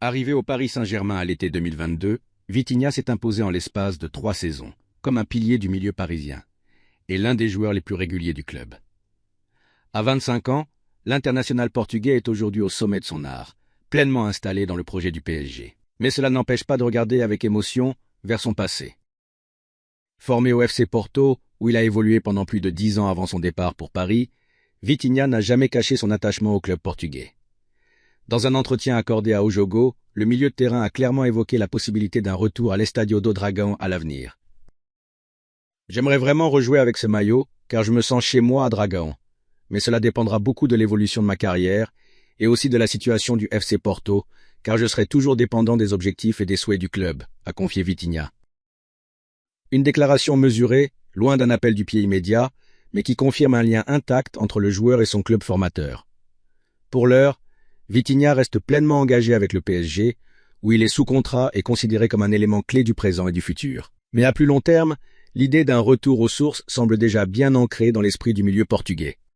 Arrivé au Paris Saint-Germain à l'été 2022, Vitinha s'est imposé en l'espace de 3 saisons, comme un pilier du milieu parisien, et l'un des joueurs les plus réguliers du club. À 25 ans, l'international portugais est aujourd'hui au sommet de son art, pleinement installé dans le projet du PSG. Mais cela n'empêche pas de regarder avec émotion vers son passé. Formé au FC Porto, où il a évolué pendant plus de 10 ans avant son départ pour Paris, Vitinha n'a jamais caché son attachement au club portugais. Dans un entretien accordé à Ojogo, le milieu de terrain a clairement évoqué la possibilité d'un retour à l'Estadio do Dragão à l'avenir. J'aimerais vraiment rejouer avec ce maillot, car je me sens chez moi à Dragão. Mais cela dépendra beaucoup de l'évolution de ma carrière et aussi de la situation du FC Porto, car je serai toujours dépendant des objectifs et des souhaits du club, a confié Vitinha. Une déclaration mesurée, loin d'un appel du pied immédiat, mais qui confirme un lien intact entre le joueur et son club formateur. Pour l'heure, Vitinha reste pleinement engagé avec le PSG, où il est sous contrat et considéré comme un élément clé du présent et du futur. Mais à plus long terme, l'idée d'un retour aux sources semble déjà bien ancrée dans l'esprit du milieu portugais.